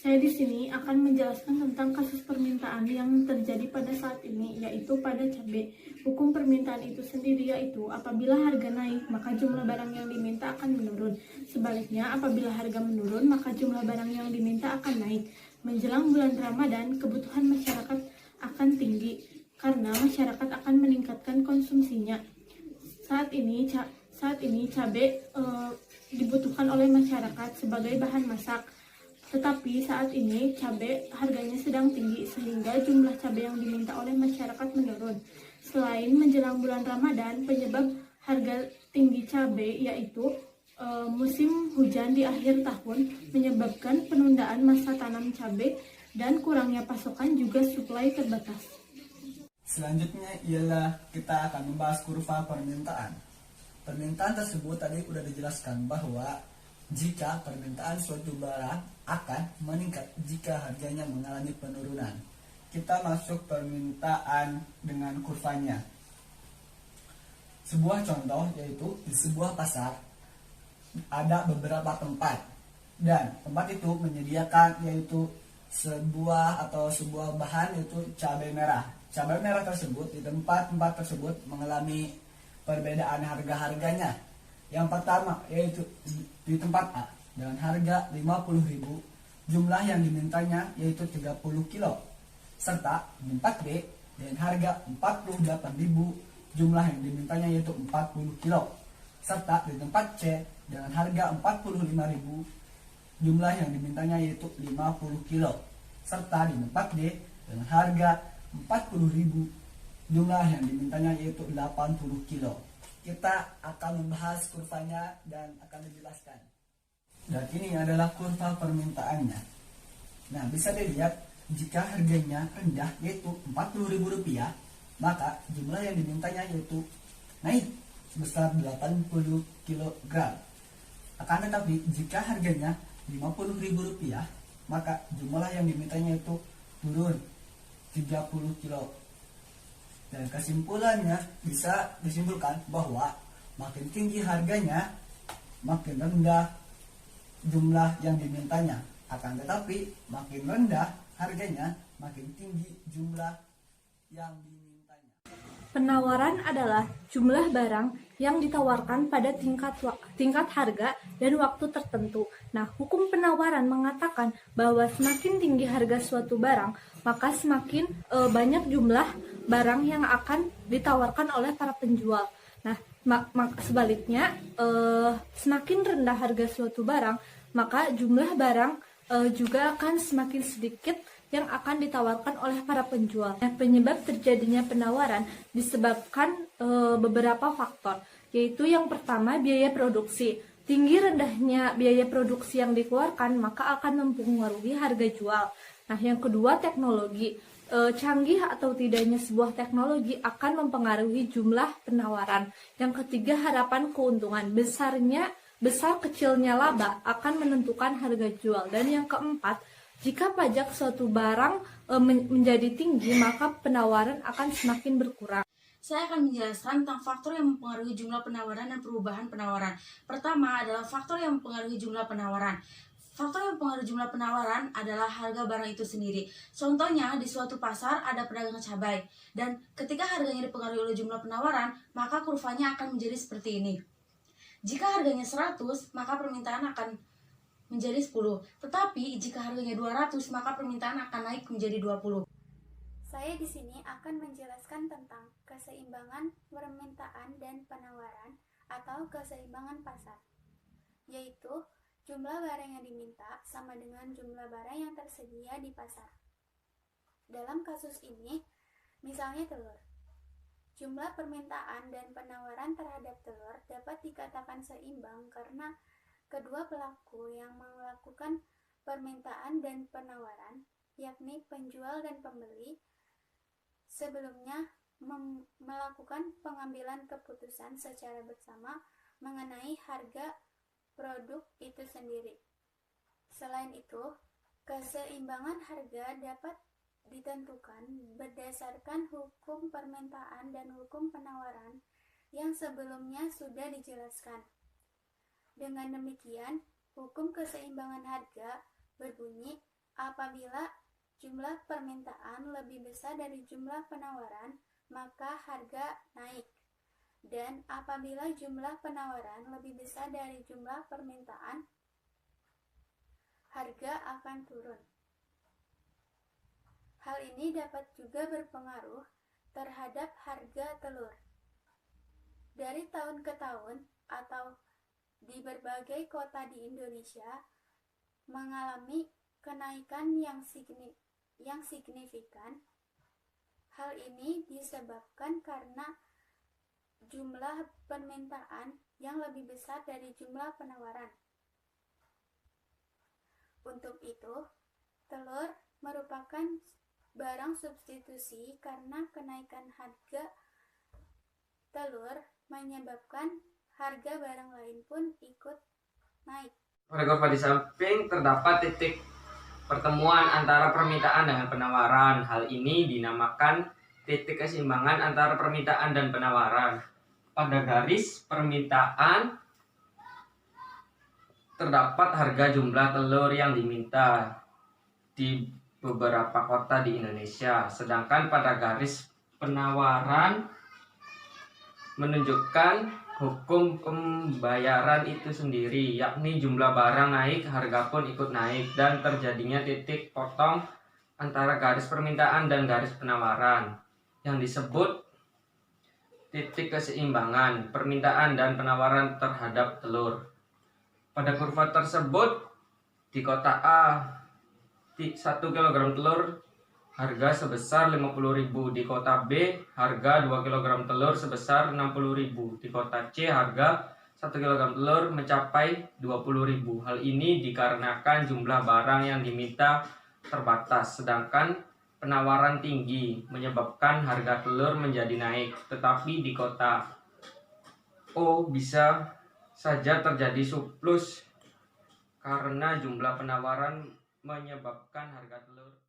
Saya di sini akan menjelaskan tentang kasus permintaan yang terjadi pada saat ini, yaitu pada cabai. Hukum permintaan itu sendiri yaitu apabila harga naik, maka jumlah barang yang diminta akan menurun. Sebaliknya, apabila harga menurun, maka jumlah barang yang diminta akan naik. Menjelang bulan Ramadan, kebutuhan masyarakat akan tinggi karena masyarakat akan meningkatkan konsumsinya. Saat ini cabai dibutuhkan oleh masyarakat sebagai bahan masak. Tetapi saat ini cabai harganya sedang tinggi sehingga jumlah cabai yang diminta oleh masyarakat menurun. Selain menjelang bulan Ramadan, penyebab harga tinggi cabai yaitu musim hujan di akhir tahun menyebabkan penundaan masa tanam cabai dan kurangnya pasokan juga suplai terbatas. Selanjutnya ialah kita akan membahas kurva permintaan. Permintaan tersebut tadi sudah dijelaskan bahwa jika permintaan suatu barang akan meningkat jika harganya mengalami penurunan. Kita masuk permintaan dengan kurvanya. Sebuah contoh yaitu di sebuah pasar ada beberapa tempat dan tempat itu menyediakan yaitu sebuah bahan yaitu cabai merah. Cabai merah tersebut di tempat-tempat tersebut mengalami perbedaan harga-harganya. Yang pertama yaitu di tempat A dengan harga 50.000, jumlah yang dimintanya yaitu 30 kilo. Serta di tempat B dengan harga 48.000, jumlah yang dimintanya yaitu 40 kilo. Serta di tempat C dengan harga 45.000, jumlah yang dimintanya yaitu 50 kilo. Serta di tempat D dengan harga 40.000, jumlah yang dimintanya yaitu 80 kilo. Kita akan membahas kurvanya dan akan dijelaskan. Dan ini adalah kurva permintaannya. Nah, bisa dilihat jika harganya rendah yaitu Rp40.000, maka jumlah yang dimintanya yaitu naik sebesar 80 kg. Akan tetapi jika harganya Rp50.000, maka jumlah yang dimintanya itu turun 30 kg. Dan kesimpulannya bisa disimpulkan bahwa makin tinggi harganya, makin rendah jumlah yang dimintanya. Akan tetapi makin rendah harganya, makin tinggi jumlah yang dimintanya. Penawaran adalah jumlah barang yang ditawarkan pada tingkat harga dan waktu tertentu. Nah, hukum penawaran mengatakan bahwa semakin tinggi harga suatu barang, maka semakin banyak jumlah barang yang akan ditawarkan oleh para penjual. Nah, sebaliknya, semakin rendah harga suatu barang, maka jumlah barang juga akan semakin sedikit yang akan ditawarkan oleh para penjual. Nah, penyebab terjadinya penawaran disebabkan beberapa faktor, yaitu yang pertama biaya produksi. Tinggi rendahnya biaya produksi yang dikeluarkan maka akan mempengaruhi harga jual. Nah, yang kedua teknologi. Canggih atau tidaknya sebuah teknologi akan mempengaruhi jumlah penawaran. Yang ketiga harapan keuntungan. Besar kecilnya laba akan menentukan harga jual. Dan yang keempat, jika pajak suatu barang menjadi tinggi, maka penawaran akan semakin berkurang. Saya akan menjelaskan tentang faktor yang mempengaruhi jumlah penawaran dan perubahan penawaran. Pertama adalah faktor yang mempengaruhi jumlah penawaran. Faktor yang mempengaruhi jumlah penawaran adalah harga barang itu sendiri. Contohnya, di suatu pasar ada pedagang cabai, dan ketika harganya dipengaruhi oleh jumlah penawaran, maka kurvanya akan menjadi seperti ini. Jika harganya 100, maka permintaan akan menjadi 10. Tetapi jika harganya 200, maka permintaan akan naik menjadi 20. Saya di sini akan menjelaskan tentang keseimbangan permintaan dan penawaran atau keseimbangan pasar, yaitu jumlah barang yang diminta sama dengan jumlah barang yang tersedia di pasar. Dalam kasus ini, misalnya telur. Jumlah permintaan dan penawaran terhadap telur dapat dikatakan seimbang karena kedua pelaku yang melakukan permintaan dan penawaran, yakni penjual dan pembeli, sebelumnya melakukan pengambilan keputusan secara bersama mengenai harga produk itu sendiri. Selain itu, keseimbangan harga dapat ditentukan berdasarkan hukum permintaan dan hukum penawaran yang sebelumnya sudah dijelaskan. Dengan demikian, hukum keseimbangan harga berbunyi Apabila jumlah permintaan lebih besar dari jumlah penawaran, maka harga naik. Dan apabila jumlah penawaran lebih besar dari jumlah permintaan, harga akan turun. Hal ini dapat juga berpengaruh terhadap harga telur. Dari tahun ke tahun atau di berbagai kota di Indonesia mengalami kenaikan yang signifikan. Hal ini disebabkan karena jumlah permintaan yang lebih besar dari jumlah penawaran. Untuk itu, telur merupakan barang substitusi karena kenaikan harga telur menyebabkan harga barang lain pun ikut naik. Pada kurva di samping terdapat titik pertemuan antara permintaan dengan penawaran. Hal ini dinamakan titik keseimbangan antara permintaan dan penawaran. Pada garis permintaan terdapat harga jumlah telur yang diminta di beberapa kota di Indonesia. Sedangkan pada garis penawaran menunjukkan hukum pembayaran itu sendiri, yakni jumlah barang naik, harga pun ikut naik, dan terjadinya titik potong antara garis permintaan dan garis penawaran yang disebut titik keseimbangan permintaan dan penawaran terhadap telur. Pada kurva tersebut, di kota A 1 kg telur harga sebesar 50.000, di kota B harga 2 kg telur sebesar 60.000, di kota C harga 1 kg telur mencapai 20.000. Hal ini dikarenakan jumlah barang yang diminta terbatas, sedangkan penawaran tinggi menyebabkan harga telur menjadi naik. Tetapi di kota O bisa saja terjadi surplus karena jumlah penawaran menyebabkan harga telur